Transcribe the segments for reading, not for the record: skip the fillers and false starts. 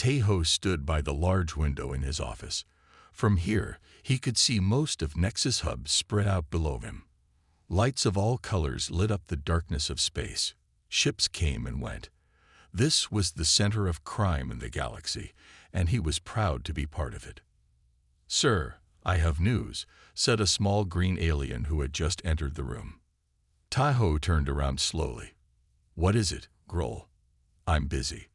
Taeho stood by the large window in his office. From here, he could see most of Nexus Hub spread out below him. Lights of all colors lit up the darkness of space. Ships came and went. This was the center of crime in the galaxy, and he was proud to be part of it. "Sir, I have news," said a small green alien who had just entered the room. Taeho turned around slowly. "What is it, Grohl?" "I'm busy.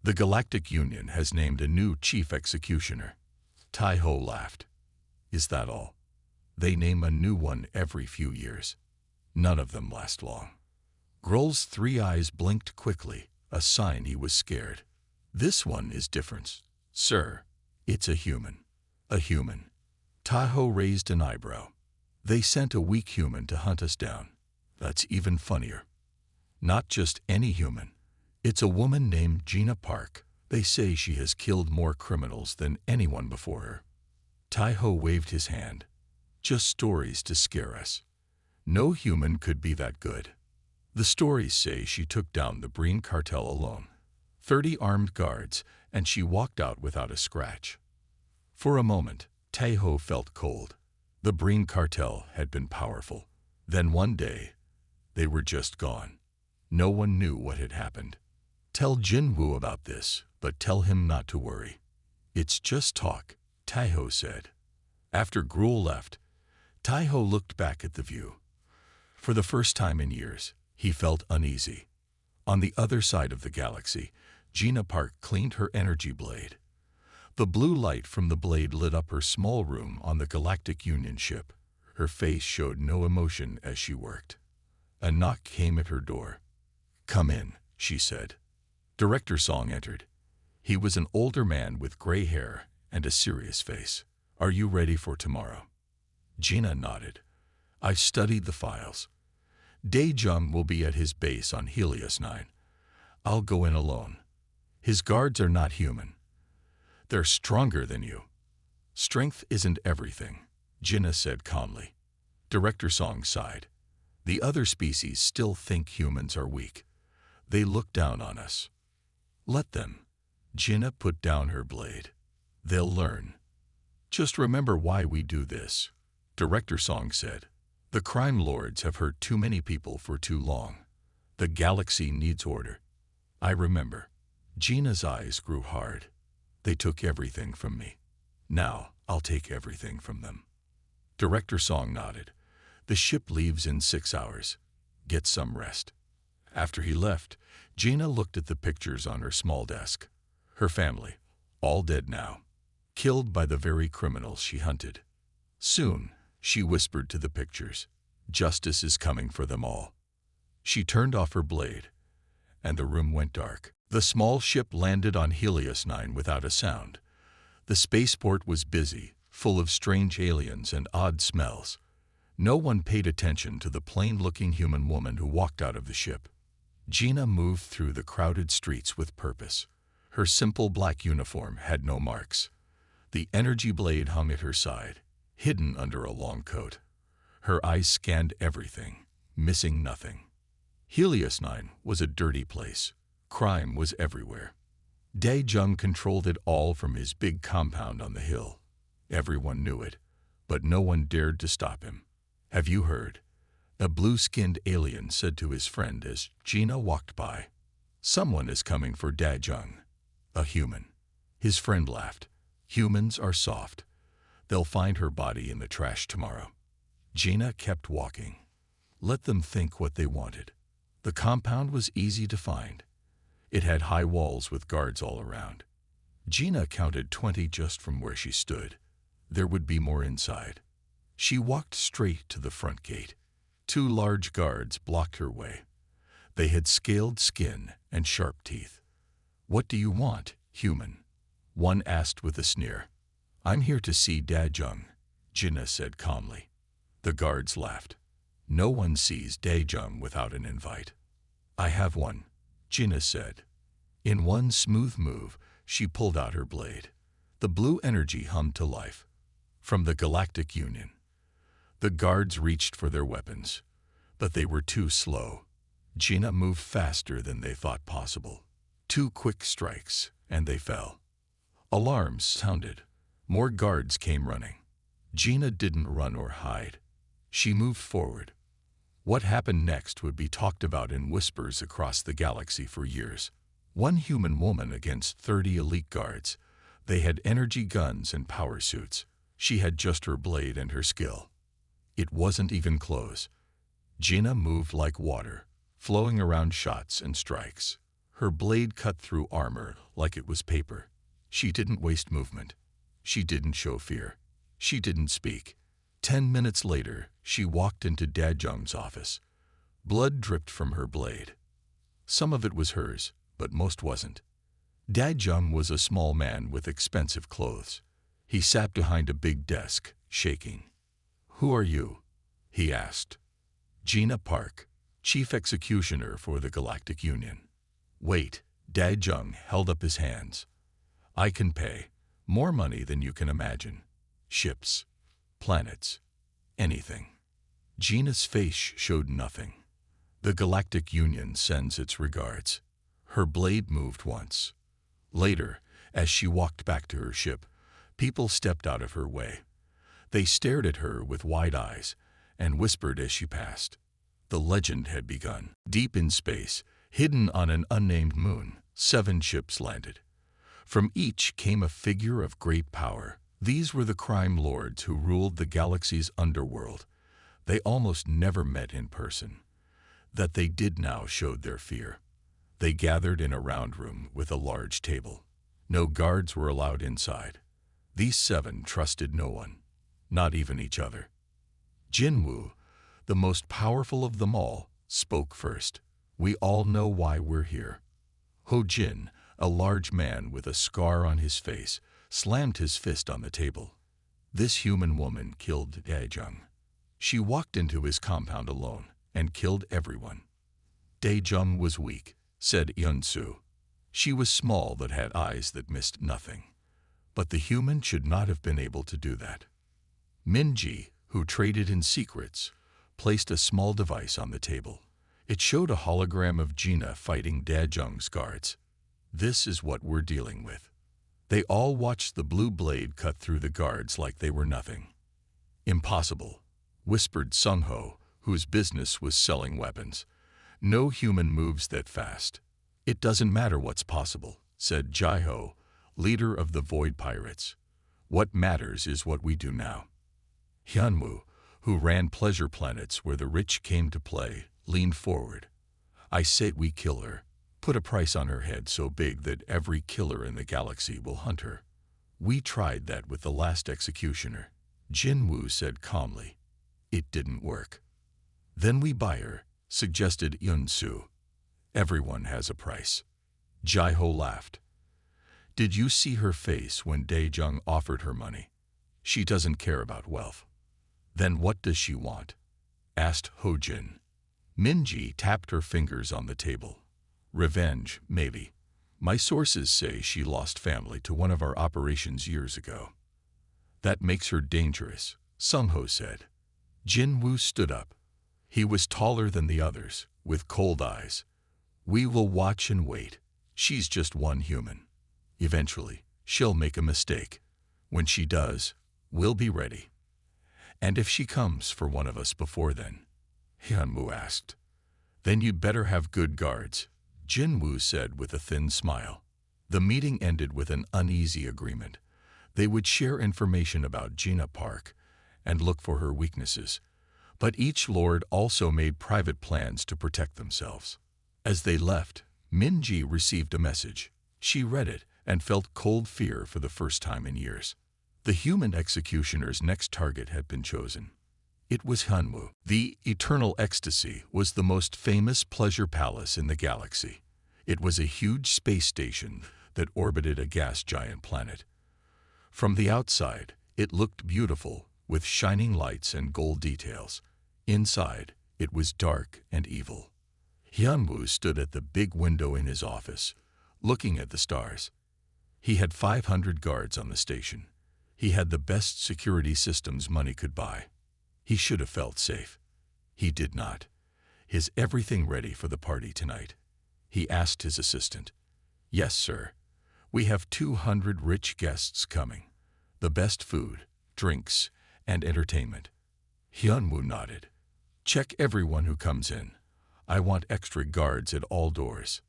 The Galactic Union has named a new chief executioner." Taeho laughed. "Is that all? They name a new one every few years. None of them last long." Grohl's 3 eyes blinked quickly, a sign he was scared. "This one is different, sir. It's a human." "A human?" Taeho raised an eyebrow. "They sent a weak human to hunt us down. That's even funnier. Not just any human. It's a woman named Gina Park. They say she has killed more criminals than anyone before her." Taeho waved his hand. "Just stories to scare us. No human could be that good. The stories say she took down the Breen cartel alone. 30 armed guards, and she walked out without a scratch." For a moment, Taeho felt cold. The Breen cartel had been powerful. Then one day, they were just gone. No one knew what had happened. "Tell Jinwoo about this, but tell him not to worry." "It's just talk," Taeho said. After Gruel left, Taeho looked back at the view. For the first time in years, he felt uneasy. On the other side of the galaxy, Gina Park cleaned her energy blade. The blue light from the blade lit up her small room on the Galactic Union ship. Her face showed no emotion as she worked. A knock came at her door. "Come in," she said. Director Song entered. He was an older man with gray hair and a serious face. "Are you ready for tomorrow?" Gina nodded. "I've studied the files. Daejung will be at his base on Helios 9. I'll go in alone. His guards are not human. They're stronger than you." "Strength isn't everything," Gina said calmly. Director Song sighed. "The other species still think humans are weak. They look down on us." "Let them." Gina put down her blade. "They'll learn. Just remember why we do this," Director Song said. "The crime lords have hurt too many people for too long. The galaxy needs order." "I remember." Gina's eyes grew hard. "They took everything from me. Now I'll take everything from them." Director Song nodded. "The ship leaves in 6 hours. Get some rest." After he left, Gina looked at the pictures on her small desk. Her family, all dead now, killed by the very criminals she hunted. "Soon," she whispered to the pictures, "justice is coming for them all." She turned off her blade, and the room went dark. The small ship landed on Helios 9 without a sound. The spaceport was busy, full of strange aliens and odd smells. No one paid attention to the plain-looking human woman who walked out of the ship. Gina moved through the crowded streets with purpose. Her simple black uniform had no marks. The energy blade hung at her side, hidden under a long coat. Her eyes scanned everything, missing nothing. Helios 9 was a dirty place. Crime was everywhere. Daejung controlled it all from his big compound on the hill. Everyone knew it, but no one dared to stop him. "Have you heard?" a blue-skinned alien said to his friend as Gina walked by. "Someone is coming for Daejung." "A human." His friend laughed. "Humans are soft. They'll find her body in the trash tomorrow." Gina kept walking. Let them think what they wanted. The compound was easy to find. It had high walls with guards all around. Gina counted 20 just from where she stood. There would be more inside. She walked straight to the front gate. 2 large guards blocked her way. They had scaled skin and sharp teeth. "What do you want, human?" one asked with a sneer. "I'm here to see Daejung," Gina said calmly. The guards laughed. "No one sees Daejung without an invite." "I have one," Gina said. In one smooth move, she pulled out her blade. The blue energy hummed to life. From the Galactic Union. The guards reached for their weapons, but they were too slow. Gina moved faster than they thought possible. 2 quick strikes, and they fell. Alarms sounded. More guards came running. Gina didn't run or hide. She moved forward. What happened next would be talked about in whispers across the galaxy for years. One human woman against 30 elite guards. They had energy guns and power suits. She had just her blade and her skill. It wasn't even close. Gina moved like water, flowing around shots and strikes. Her blade cut through armor like it was paper. She didn't waste movement. She didn't show fear. She didn't speak. 10 minutes later, she walked into Dajung's office. Blood dripped from her blade. Some of it was hers, but most wasn't. Dajung was a small man with expensive clothes. He sat behind a big desk, shaking. "Who are you?" he asked. "Gina Park, Chief Executioner for the Galactic Union." "Wait," Dajung held up his hands. "I can pay more money than you can imagine. Ships, planets, anything." Gina's face showed nothing. "The Galactic Union sends its regards." Her blade moved once. Later, as she walked back to her ship, people stepped out of her way. They stared at her with wide eyes and whispered as she passed. The legend had begun. Deep in space, hidden on an unnamed moon, 7 ships landed. From each came a figure of great power. These were the crime lords who ruled the galaxy's underworld. They almost never met in person. That they did now showed their fear. They gathered in a round room with a large table. No guards were allowed inside. These 7 trusted no one, not even each other. Jinwoo, the most powerful of them all, spoke first. "We all know why we're here." Ho Jin, a large man with a scar on his face, slammed his fist on the table. "This human woman killed Daejung. She walked into his compound alone and killed everyone." "Daejung was weak," said Yun-Soo. "She was small but had eyes that missed nothing. But the human should not have been able to do that." Minji, who traded in secrets, placed a small device on the table. It showed a hologram of Gina fighting Daejung's guards. "This is what we're dealing with." They all watched the blue blade cut through the guards like they were nothing. "Impossible," whispered Sung-ho, whose business was selling weapons. "No human moves that fast." "It doesn't matter what's possible," said Jai-ho, leader of the Void Pirates. "What matters is what we do now." Hyunwoo, who ran pleasure planets where the rich came to play, leaned forward. "I say we kill her. Put a price on her head so big that every killer in the galaxy will hunt her. We tried that with the last executioner." Jinwoo said calmly. "It didn't work." "Then we buy her," suggested Yun-Soo. "Everyone has a price." Jai-ho laughed. "Did you see her face when Daejung offered her money? She doesn't care about wealth." "Then what does she want?" asked Ho-Jin. Minji tapped her fingers on the table. "Revenge, maybe. My sources say she lost family to one of our operations years ago." "That makes her dangerous," Sung-ho said. Jinwoo stood up. He was taller than the others, with cold eyes. "We will watch and wait. She's just one human. Eventually, she'll make a mistake. When she does, we'll be ready." "And if she comes for one of us before then?" Hyunwoo asked. "Then you'd better have good guards," Jinwoo said with a thin smile. The meeting ended with an uneasy agreement. They would share information about Gina Park and look for her weaknesses. But each lord also made private plans to protect themselves. As they left, Minji received a message. She read it and felt cold fear for the first time in years. The human executioner's next target had been chosen. It was Hyunwoo. The Eternal Ecstasy was the most famous pleasure palace in the galaxy. It was a huge space station that orbited a gas giant planet. From the outside, it looked beautiful, with shining lights and gold details. Inside, it was dark and evil. Hyunwoo stood at the big window in his office, looking at the stars. He had 500 guards on the station. He had the best security systems money could buy. He should have felt safe. He did not. Is everything ready for the party tonight? He asked his assistant. "Yes, sir. We have 200 rich guests coming. The best food, drinks, and entertainment. Hyunwoo nodded. Check everyone who comes in. I want extra guards at all doors.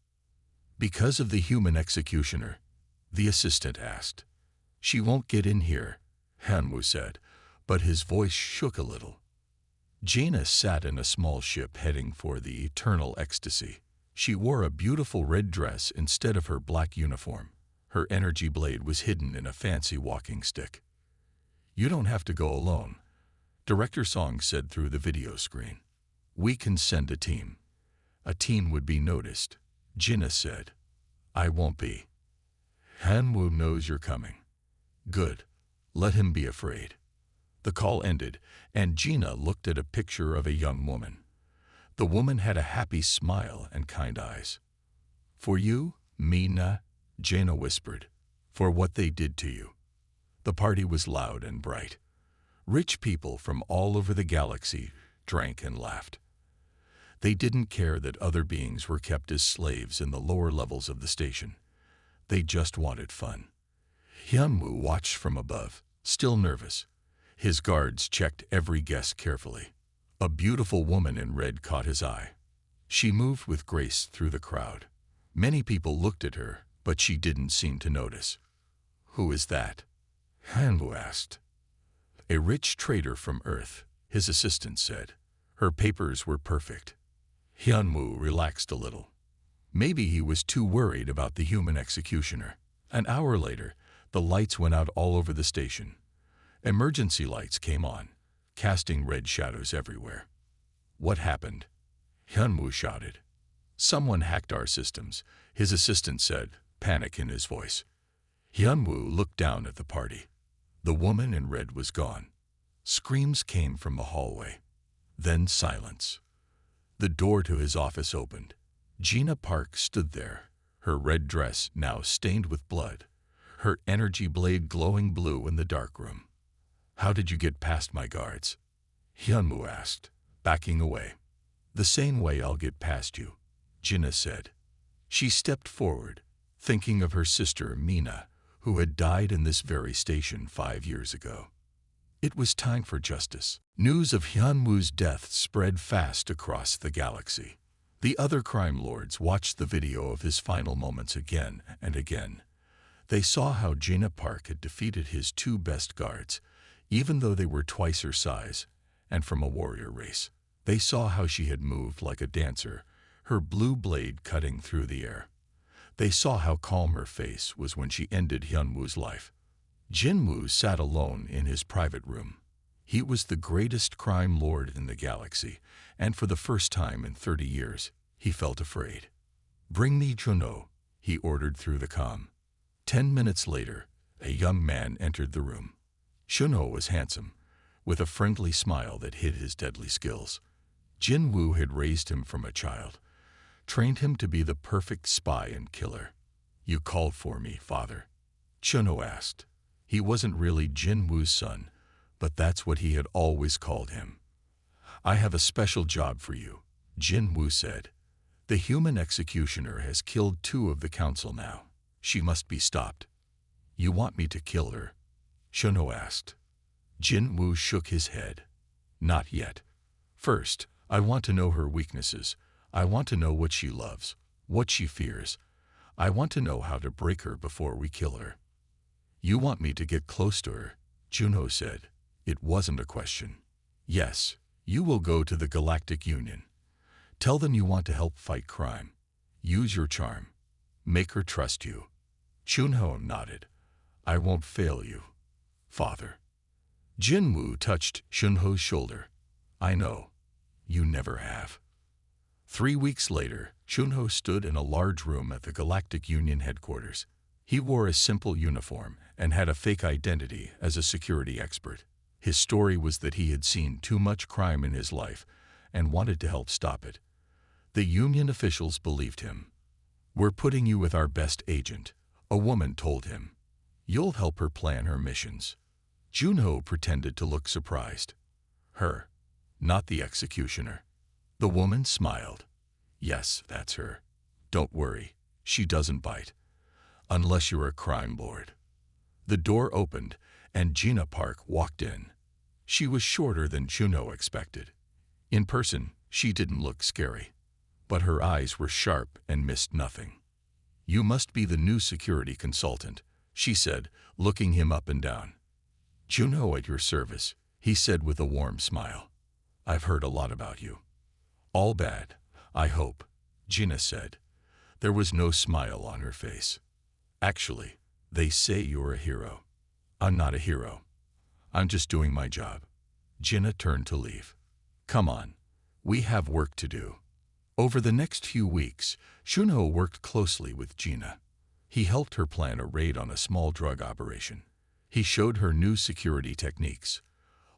Because of the human executioner, the assistant asked. She won't get in here, Hyunwoo said, but his voice shook a little. Jaina sat in a small ship heading for the eternal ecstasy. She wore a beautiful red dress instead of her black uniform. Her energy blade was hidden in a fancy walking stick. You don't have to go alone, Director Song said through the video screen. We can send a team. A team would be noticed, Jaina said. I won't be. Hyunwoo knows you're coming. Good. Let him be afraid. The call ended, and Jaina looked at a picture of a young woman. The woman had a happy smile and kind eyes. For you, Mina, Jaina whispered, for what they did to you. The party was loud and bright. Rich people from all over the galaxy drank and laughed. They didn't care that other beings were kept as slaves in the lower levels of the station. They just wanted fun. Hyunwoo watched from above, still nervous. His guards checked every guest carefully. A beautiful woman in red caught his eye. She moved with grace through the crowd. Many people looked at her, but she didn't seem to notice. Who is that? Hyunwoo asked. A rich trader from Earth, his assistant said. Her papers were perfect. Hyunwoo relaxed a little. Maybe he was too worried about the human executioner. An hour later, the lights went out all over the station. Emergency lights came on, casting red shadows everywhere. What happened? Hyunwoo shouted. Someone hacked our systems, his assistant said, panic in his voice. Hyunwoo looked down at the party. The woman in red was gone. Screams came from the hallway. Then silence. The door to his office opened. Jaina Park stood there, her red dress now stained with blood, her energy blade glowing blue in the dark room. How did you get past my guards? Hyunwoo asked, backing away. The same way I'll get past you, Jaina said. She stepped forward, thinking of her sister Mina, who had died in this very station 5 years ago. It was time for justice. News of Hyunwoo's death spread fast across the galaxy. The other crime lords watched the video of his final moments again and again. They saw how Jaina Park had defeated his 2 best guards, even though they were twice her size and from a warrior race. They saw how she had moved like a dancer, her blue blade cutting through the air. They saw how calm her face was when she ended Hyunwoo's life. Jinwoo sat alone in his private room. He was the greatest crime lord in the galaxy, and for the first time in 30 years, he felt afraid. Bring me Juno, he ordered through the comm. 10 minutes later, a young man entered the room. Juno was handsome, with a friendly smile that hid his deadly skills. Jinwoo had raised him from a child, trained him to be the perfect spy and killer. You called for me, father? Juno asked. He wasn't really Jinwoo's son, but that's what he had always called him. I have a special job for you, Jinwoo said. The human executioner has killed 2 of the council now. She must be stopped. You want me to kill her? Juno asked. Jinwoo shook his head. Not yet. First, I want to know her weaknesses. I want to know what she loves, what she fears. I want to know how to break her before we kill her. You want me to get close to her? Juno said. It wasn't a question. Yes, you will go to the Galactic Union. Tell them you want to help fight crime. Use your charm. Make her trust you. Junho nodded. I won't fail you, father. Jinwoo touched Shunho's shoulder. I know. You never have. 3 weeks later, Shunho stood in a large room at the Galactic Union headquarters. He wore a simple uniform and had a fake identity as a security expert. His story was that he had seen too much crime in his life and wanted to help stop it. The union officials believed him. We're putting you with our best agent, a woman told him. You'll help her plan her missions. Junho pretended to look surprised. Her, not the executioner. The woman smiled. Yes, that's her. Don't worry, she doesn't bite. unless you're a crime lord. The door opened, and Gina Park walked in. She was shorter than Juno expected. In person, she didn't look scary, but her eyes were sharp and missed nothing. "You must be the new security consultant," she said, looking him up and down. "Juno at your service," he said with a warm smile. "I've heard a lot about you." "All bad, I hope," Gina said. There was no smile on her face. "Actually, they say you're a hero." "I'm not a hero. I'm just doing my job." Gina turned to leave. "Come on, we have work to do." Over the next few weeks, Juno worked closely with Gina. He helped her plan a raid on a small drug operation. He showed her new security techniques.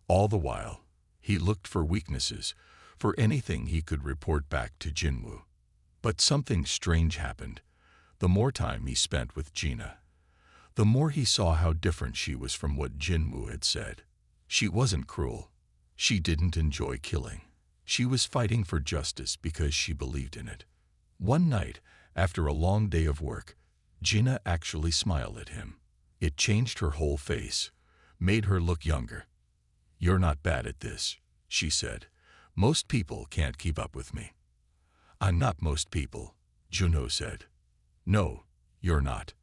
All the while, he looked for weaknesses, for anything he could report back to Jinwoo. But something strange happened. The more time he spent with Gina, the more he saw how different she was from what Jinwoo had said. She wasn't cruel. She didn't enjoy killing. She was fighting for justice because she believed in it. One night, after a long day of work, Gina actually smiled at him. It changed her whole face, made her look younger. "You're not bad at this," she said. "Most people can't keep up with me." "I'm not most people," Juno said. "No, you're not."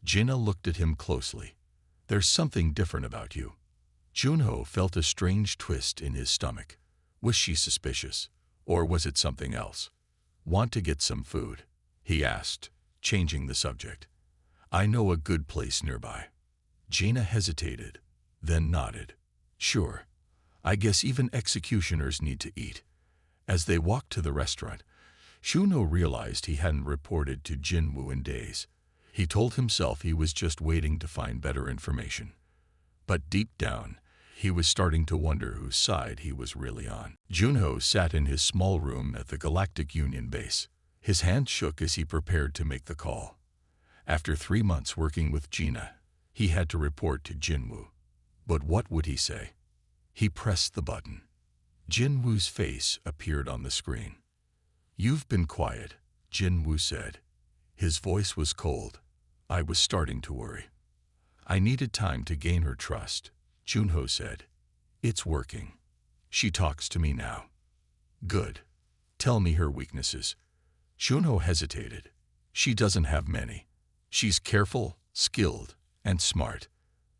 Gina looked at him closely. "There's something different about you." Juno felt a strange twist in his stomach. Was she suspicious, or was it something else? "Want to get some food?" he asked, changing the subject. "I know a good place nearby." Gina hesitated, then nodded. "Sure. I guess even executioners need to eat." As they walked to the restaurant, Juno realized he hadn't reported to Jinwoo in days. He told himself he was just waiting to find better information. But deep down, he was starting to wonder whose side he was really on. Junho sat in his small room at the Galactic Union base. His hand shook as he prepared to make the call. After 3 months working with Gina, he had to report to Jinwoo. But what would he say? He pressed the button. Jinwoo's face appeared on the screen. "You've been quiet," Jinwoo said. His voice was cold. I was starting to worry. "I needed time to gain her trust," Junho said. "It's working. She talks to me now." "Good. Tell me her weaknesses." Junho hesitated. "She doesn't have many. She's careful, skilled, and smart."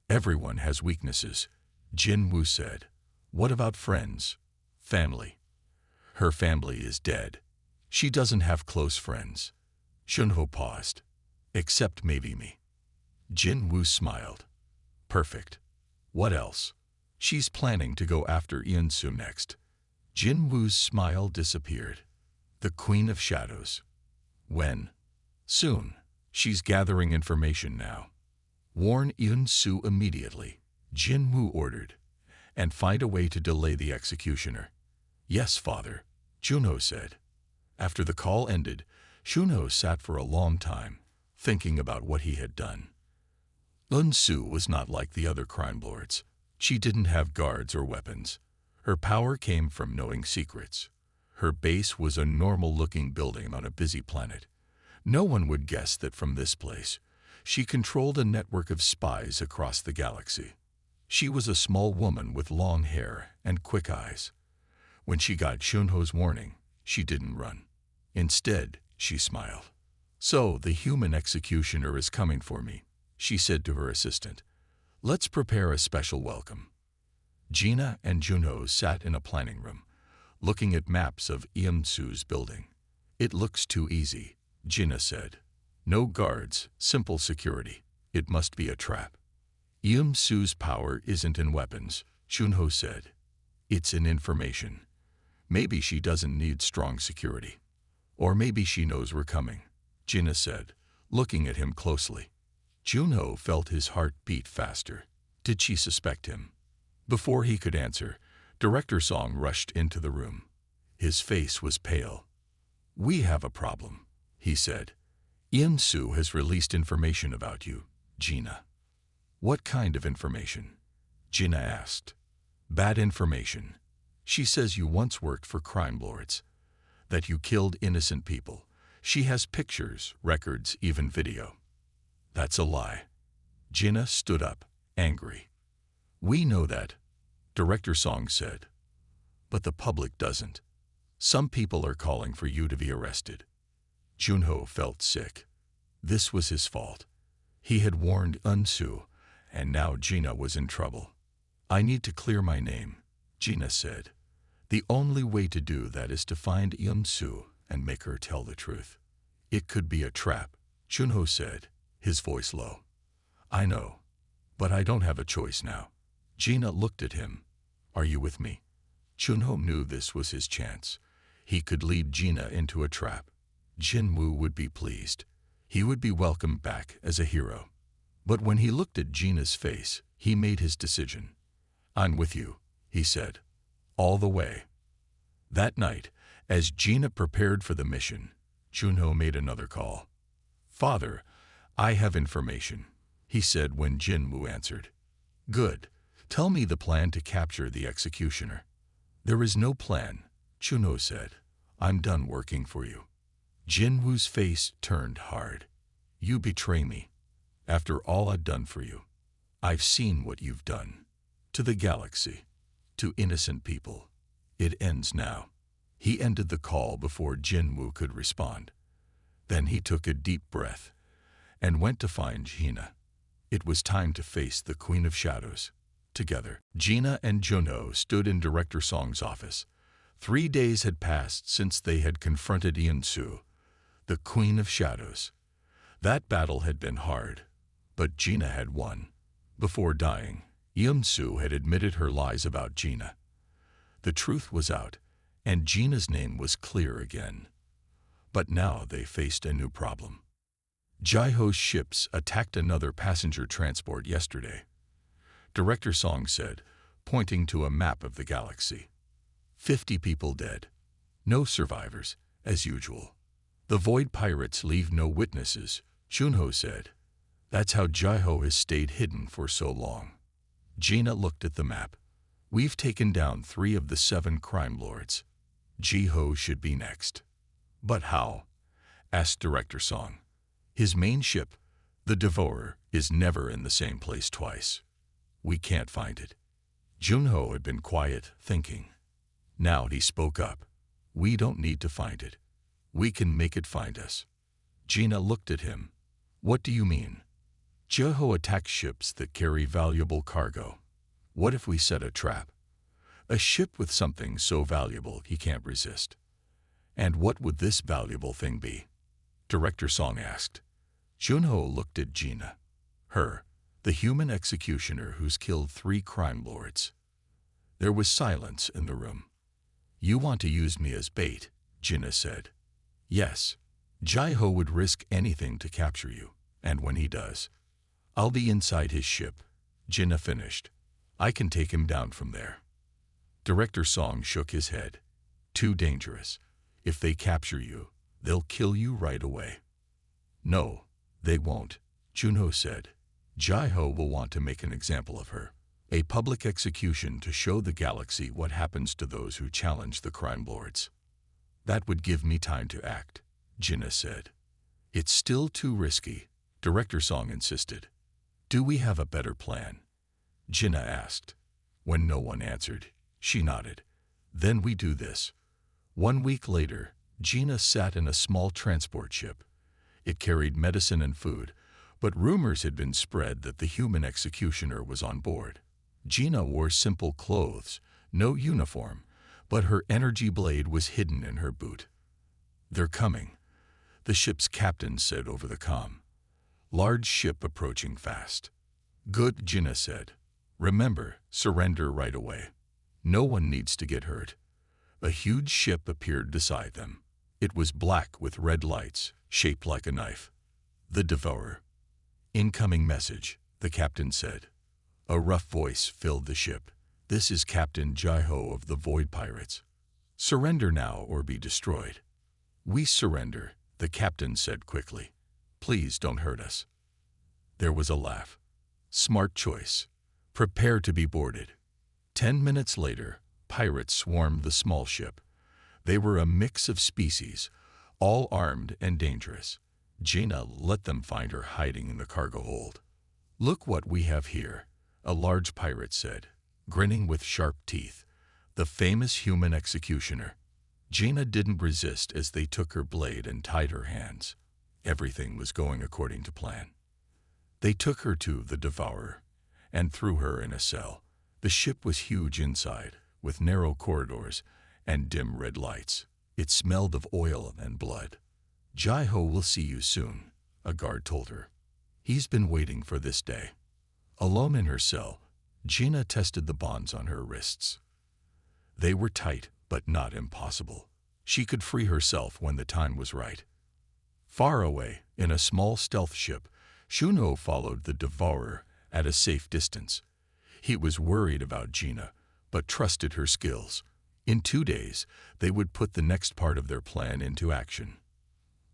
"Everyone has weaknesses," Jinwoo said. "What about friends? Family?" "Her family is dead. She doesn't have close friends." Junho paused. "Except maybe me." Jinwoo smiled. "Perfect. What else?" "She's planning to go after Eunsu next." Jinwoo's smile disappeared. "The Queen of Shadows." "When?" "Soon. She's gathering information now." "Warn Eunsu immediately," Jinwoo ordered, "and find a way to delay the executioner." "Yes, father," Junho said. After the call ended, Junho sat for a long time, thinking about what he had done. Eunsu was not like the other crime lords. She didn't have guards or weapons. Her power came from knowing secrets. Her base was a normal-looking building on a busy planet. No one would guess that from this place, she controlled a network of spies across the galaxy. She was a small woman with long hair and quick eyes. When she got Junho's warning, she didn't run. Instead, she smiled. "So, the human executioner is coming for me," she said to her assistant. "Let's prepare a special welcome." Gina and Junho sat in a planning room, looking at maps of Eunsu's building. "It looks too easy," Gina said. "No guards, simple security. It must be a trap." "Eunsu's power isn't in weapons," Junho said. "It's in information. Maybe she doesn't need strong security. Or maybe she knows we're coming," Gina said, looking at him closely. Junho felt his heart beat faster. Did she suspect him? Before he could answer, Director Song rushed into the room. His face was pale. "We have a problem," he said. "Eunsu has released information about you, Gina." "What kind of information?" Gina asked. "Bad information. She says you once worked for crime lords, that you killed innocent people. She has pictures, records, even video." That's a lie. Jinnah stood up, angry. We know that, Director Song said. But the public doesn't. Some people are calling for you to be arrested. Junho felt sick. This was his fault. He had warned Eun-soo, and now Jinnah was in trouble. I need to clear my name, Jinnah said. The only way to do that is to find Eun-soo and make her tell the truth. It could be a trap, Junho said, his voice low. I know, but I don't have a choice now. Jinnah looked at him. Are you with me? Junho knew this was his chance. He could lead Jinnah into a trap. Jinwoo would be pleased. He would be welcomed back as a hero. But when he looked at Jinnah's face, he made his decision. I'm with you, he said. All the way. That night, as Jinnah prepared for the mission, Junho made another call. Father, I have information, he said when Jinwoo answered. Good. Tell me the plan to capture the executioner. There is no plan, Junho said. I'm done working for you. Jinwoo's face turned hard. You betray me. After all I've done for you. I've seen what you've done. To the galaxy. To innocent people. It ends now. He ended the call before Jinwoo could respond. Then he took a deep breath and went to find Jinnah. It was time to face the Queen of Shadows. Together, Jinnah and Junho stood in Director Song's office. 3 days had passed since they had confronted Eun-soo, the Queen of Shadows. That battle had been hard, but Jinnah had won. Before dying, Eun-soo had admitted her lies about Jinnah. The truth was out, and Jinnah's name was clear again. But now they faced a new problem. Jaiho's ships attacked another passenger transport yesterday. Director Song said, pointing to a map of the galaxy. 50 people dead. No survivors, as usual. The Void Pirates leave no witnesses, Junho said. That's how Jaiho has stayed hidden for so long. Jinnah looked at the map. We've taken down 3 of the 7 crime lords. Jaiho should be next. But how? Asked Director Song. His main ship, the Devourer, is never in the same place twice. We can't find it. Junho had been quiet, thinking. Now he spoke up. We don't need to find it. We can make it find us. Jinnah looked at him. What do you mean? Jaiho attacks ships that carry valuable cargo. What if we set a trap? A ship with something so valuable he can't resist. And what would this valuable thing be? Director Song asked. Junho looked at Jinnah. Her, the human executioner who's killed 3 crime lords. There was silence in the room. You want to use me as bait, Jinnah said. Yes. Jaiho would risk anything to capture you, and when he does, I'll be inside his ship, Jinnah finished. I can take him down from there. Director Song shook his head. Too dangerous. If they capture you, they'll kill you right away. No, they won't, Junho said. Jaiho will want to make an example of her. A public execution to show the galaxy what happens to those who challenge the crime lords. That would give me time to act, Jinnah said. It's still too risky, Director Song insisted. Do we have a better plan? Jinnah asked. When no one answered, she nodded. Then we do this. 1 week later, Jinnah sat in a small transport ship. It carried medicine and food, but rumors had been spread that the human executioner was on board. Jinnah wore simple clothes, no uniform, but her energy blade was hidden in her boot. They're coming, the ship's captain said over the comm. Large ship approaching fast. Good, Jinnah said. Remember, surrender right away. No one needs to get hurt. A huge ship appeared beside them. It was black with red lights, shaped like a knife. The Devourer. Incoming message, the captain said. A rough voice filled the ship. This is Captain Jaiho of the Void Pirates. Surrender now or be destroyed. We surrender, the captain said quickly. Please don't hurt us. There was a laugh. Smart choice. Prepare to be boarded. 10 minutes later, pirates swarmed the small ship. They were a mix of species, all armed and dangerous. Jaina let them find her hiding in the cargo hold. "Look what we have here," a large pirate said, grinning with sharp teeth. "The famous human executioner." Jaina didn't resist as they took her blade and tied her hands. Everything was going according to plan. They took her to the Devourer and threw her in a cell. The ship was huge inside, with narrow corridors and dim red lights. It smelled of oil and blood. "Jai-Ho will see you soon," a guard told her. "He's been waiting for this day." Alone in her cell, Jaina tested the bonds on her wrists. They were tight, but not impossible. She could free herself when the time was right. Far away, in a small stealth ship, Shunho followed the Devourer at a safe distance. He was worried about Jaina, but trusted her skills. In 2 days, they would put the next part of their plan into action.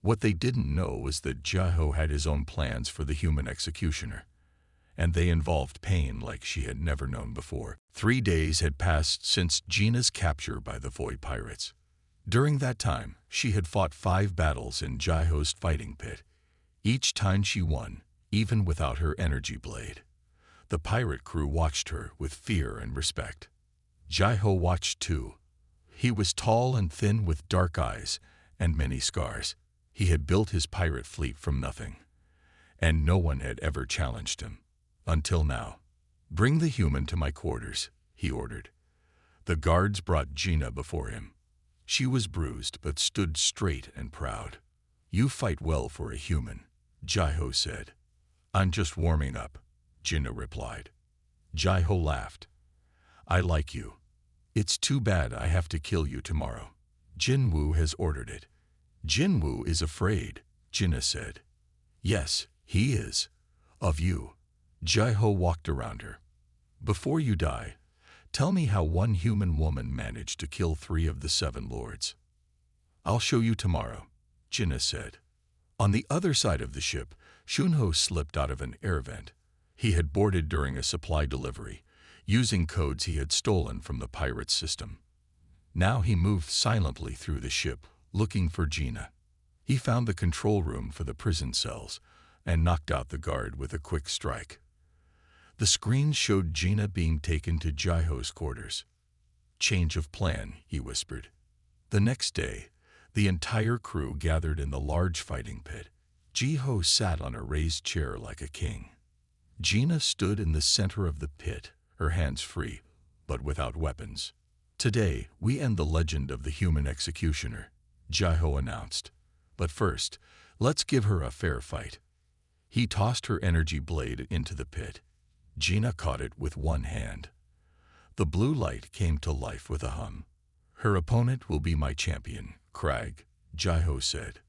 What they didn't know was that Jai-Ho had his own plans for the human executioner, and they involved pain like she had never known before. 3 days had passed since Jaina's capture by the Void Pirates. During that time, she had fought 5 battles in Jai-Ho's fighting pit. Each time she won, even without her energy blade. The pirate crew watched her with fear and respect. Jai-Ho watched too. He was tall and thin with dark eyes and many scars. He had built his pirate fleet from nothing, and no one had ever challenged him. Until now. "Bring the human to my quarters," he ordered. The guards brought Jaina before him. She was bruised but stood straight and proud. "You fight well for a human," Jai-Ho said. "I'm just warming up," Jaina replied. Jai-Ho laughed. "I like you. It's too bad I have to kill you tomorrow. Jin-Woo has ordered it." "Jin-Woo is afraid," Jaina said. "Yes, he is. Of you." Jai-Ho walked around her. "Before you die, tell me how one human woman managed to kill 3 of the 7 lords." "I'll show you tomorrow," Jaina said. On the other side of the ship, Shunho slipped out of an air vent. He had boarded during a supply delivery, using codes he had stolen from the pirate's system. Now he moved silently through the ship, looking for Jaina. He found the control room for the prison cells and knocked out the guard with a quick strike. The screen showed Jaina being taken to Jai-Ho's quarters. "Change of plan," he whispered. The next day, the entire crew gathered in the large fighting pit. Jai-Ho sat on a raised chair like a king. Jaina stood in the center of the pit, her hands free, but without weapons. "Today, we end the legend of the human executioner," Jai-Ho announced. "But first, let's give her a fair fight." He tossed her energy blade into the pit. Jaina caught it with one hand. The blue light came to life with a hum. "Her opponent will be my champion, Crag," Jai-Ho said.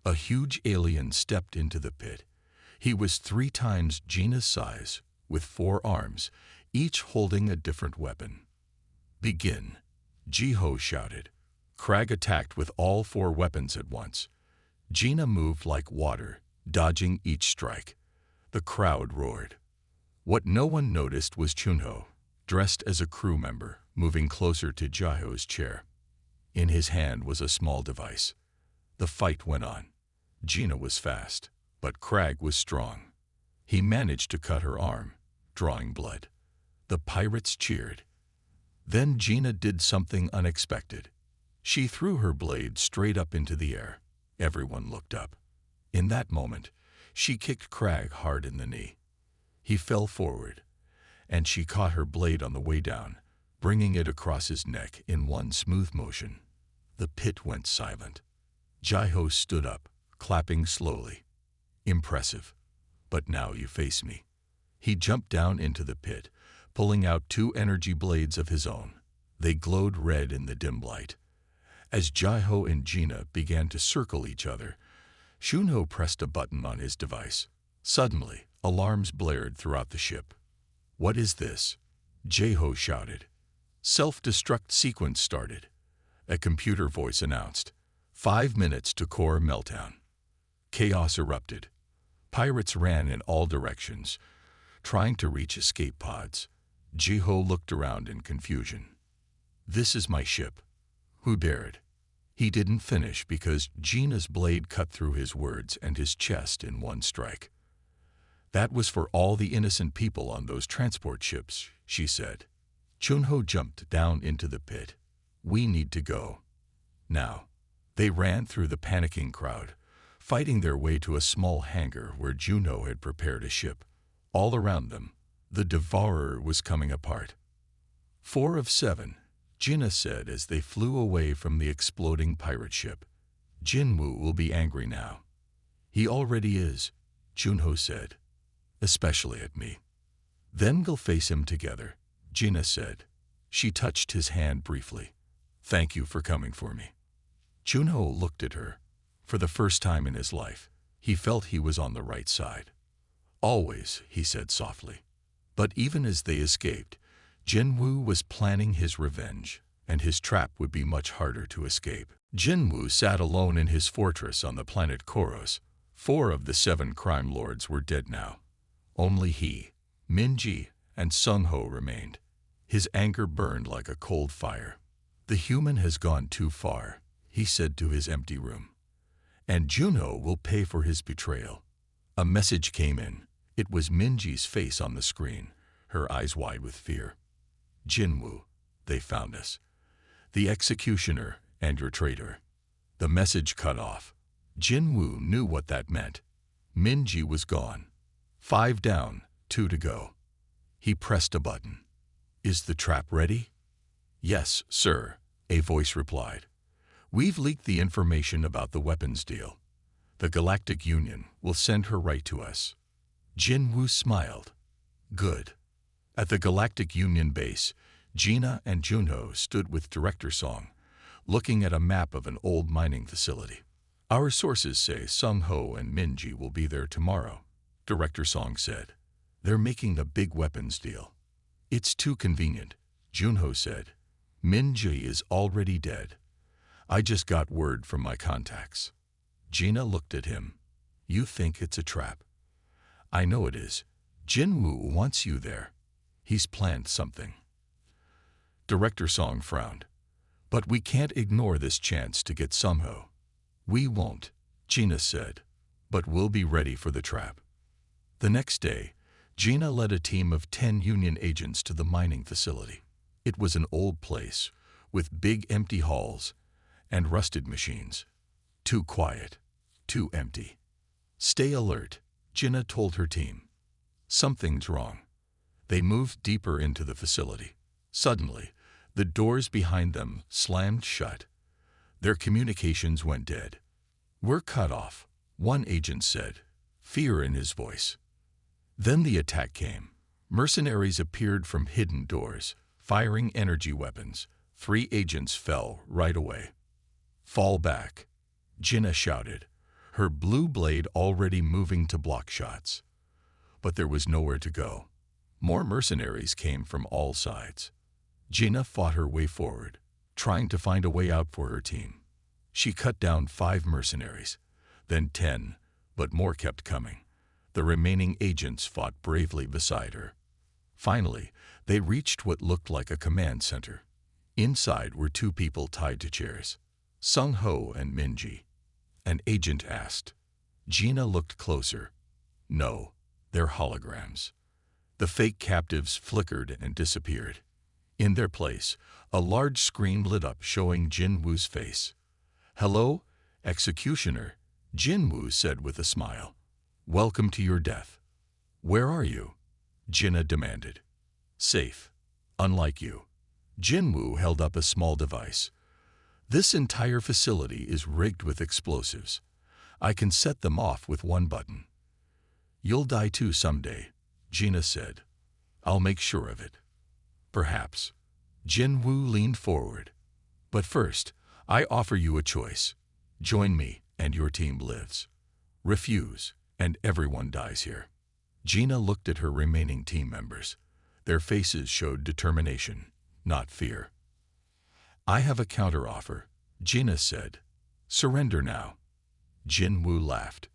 A huge alien stepped into the pit. He was 3 times Jaina's size, with 4 arms, each holding a different weapon. "Begin," Jai-Ho shouted. Crag attacked with all 4 weapons at once. Jaina moved like water, dodging each strike. The crowd roared. What no one noticed was Shunho, dressed as a crew member, moving closer to Jai-Ho's chair. In his hand was a small device. The fight went on. Jaina was fast, but Crag was strong. He managed to cut her arm, drawing blood. The pirates cheered. Then Jaina did something unexpected. She threw her blade straight up into the air. Everyone looked up. In that moment, she kicked Crag hard in the knee. He fell forward, and she caught her blade on the way down, bringing it across his neck in one smooth motion. The pit went silent. Jai-Ho stood up, clapping slowly. "Impressive. But now you face me." He jumped down into the pit, pulling out 2 energy blades of his own. They glowed red in the dim light. As Jai-Ho and Jaina began to circle each other, Shunho pressed a button on his device. Suddenly, alarms blared throughout the ship. "What is this?" Jai-Ho shouted. "Self-destruct sequence started," a computer voice announced. 5 minutes to core meltdown. Chaos erupted. Pirates ran in all directions, trying to reach escape pods. Jai-Ho looked around in confusion. "This is my ship. Who dared?" He didn't finish because Gina's blade cut through his words and his chest in one strike. "That was for all the innocent people on those transport ships," she said. Chunho jumped down into the pit. "We need to go. Now." They ran through the panicking crowd, fighting their way to a small hangar where Juno had prepared a ship. All around them, the Devourer was coming apart. 4 of 7, Gina said as they flew away from the exploding pirate ship. "Jinwoo will be angry now." "He already is," Junho said. "Especially at me." "Then we'll face him together," Gina said. She touched his hand briefly. "Thank you for coming for me." Junho looked at her. For the first time in his life, he felt he was on the right side. "Always," he said softly. But even as they escaped, Jinwoo was planning his revenge, and his trap would be much harder to escape. Jinwoo sat alone in his fortress on the planet Koros. 4 of the 7 crime lords were dead now. Only he, Minji, and Sung-ho remained. His anger burned like a cold fire. "The human has gone too far," he said to his empty room. "And Juno will pay for his betrayal." A message came in. It was Minji's face on the screen, her eyes wide with fear. "Jinwoo, they found us. The executioner and your traitor." The message cut off. Jinwoo knew what that meant. Minji was gone. 5 down, 2 to go. He pressed a button. "Is the trap ready?" "Yes, sir," a voice replied. "We've leaked the information about the weapons deal. The Galactic Union will send her right to us." Jinwoo smiled. "Good." At the Galactic Union base, Gina and Junho stood with Director Song, looking at a map of an old mining facility. "Our sources say Sung-ho and Minji will be there tomorrow," Director Song said. "They're making a big weapons deal." "It's too convenient," Junho said. "Minji is already dead. I just got word from my contacts." Gina looked at him. "You think it's a trap?" "I know it is. Jinwoo wants you there. He's planned something." Director Song frowned. "But we can't ignore this chance to get Sung-ho." "We won't," Gina said, "but we'll be ready for the trap." The next day, Gina led a team of 10 Union agents to the mining facility. It was an old place, with big empty halls and rusted machines. Too quiet, too empty. "Stay alert," Gina told her team. "Something's wrong." They moved deeper into the facility. Suddenly, the doors behind them slammed shut. Their communications went dead. "We're cut off," one agent said, fear in his voice. Then the attack came. Mercenaries appeared from hidden doors, firing energy weapons. 3 agents fell right away. "Fall back," Gina shouted, her blue blade already moving to block shots. But there was nowhere to go. More mercenaries came from all sides. Gina fought her way forward, trying to find a way out for her team. She cut down 5 mercenaries, then 10, but more kept coming. The remaining agents fought bravely beside her. Finally, they reached what looked like a command center. Inside were 2 people tied to chairs, Sung-ho and Minji. An agent asked. Gina looked closer. No, they're holograms. The fake captives flickered and disappeared. In their place, a large screen lit up showing Jinwoo's face. "Hello, executioner," Jinwoo said with a smile. "Welcome to your death." "Where are you?" Gina demanded. "Safe. Unlike you." Jinwoo held up a small device. "This entire facility is rigged with explosives. I can set them off with one button." "You'll die too someday," Gina said. "I'll make sure of it." "Perhaps." Jinwoo leaned forward. "But first, I offer you a choice. Join me and your team lives. Refuse, and everyone dies here." Gina looked at her remaining team members. Their faces showed determination, not fear. "I have a counteroffer," Gina said. "Surrender now." Jinwoo laughed.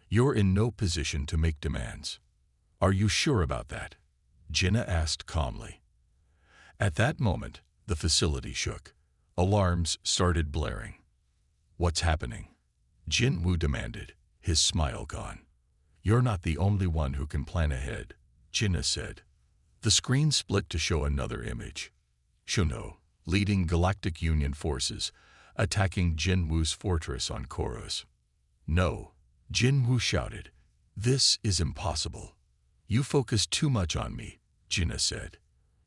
"You're in no position to make demands." "Are you sure about that?" Gina asked calmly. At that moment, the facility shook. Alarms started blaring. What's happening? Jin Woo demanded, his smile gone. You're not the only one who can plan ahead, Jinna said. The screen split to show another image. Shuno, leading Galactic Union forces, attacking Jin Woo's fortress on Koros. No, Jin Woo shouted. This is impossible. You focus too much on me, Jinna said.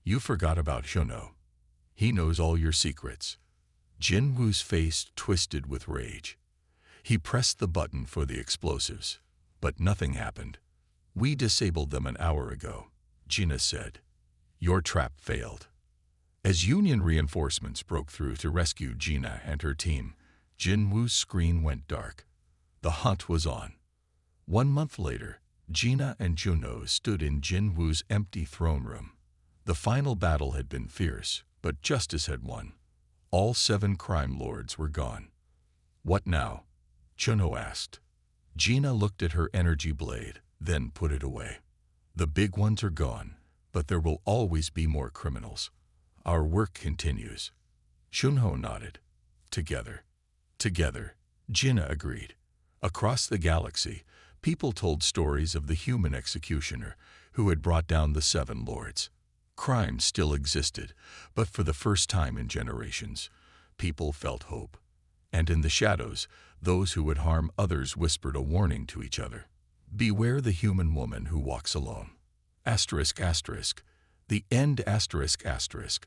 You forgot about Shuno. He knows all your secrets. Jin Woo's face twisted with rage. He pressed the button for the explosives, but nothing happened. We disabled them an hour ago, Jinna said. Your trap failed. As Union reinforcements broke through to rescue Jinna and her team, Jin Woo's screen went dark. The hunt was on. 1 month later, Jinna and Juno stood in Jin Woo's empty throne room. The final battle had been fierce, but justice had won. All 7 crime lords were gone. What now? Juno asked. Jinna looked at her energy blade, then put it away. The big ones are gone, but there will always be more criminals. Our work continues. Shunho nodded. Together. Together, Jinna agreed. Across the galaxy, people told stories of the human executioner who had brought down the 7 lords. Crime still existed, but for the first time in generations, people felt hope. And in the shadows, those who would harm others whispered a warning to each other. Beware the human woman who walks alone. ***. The end ***.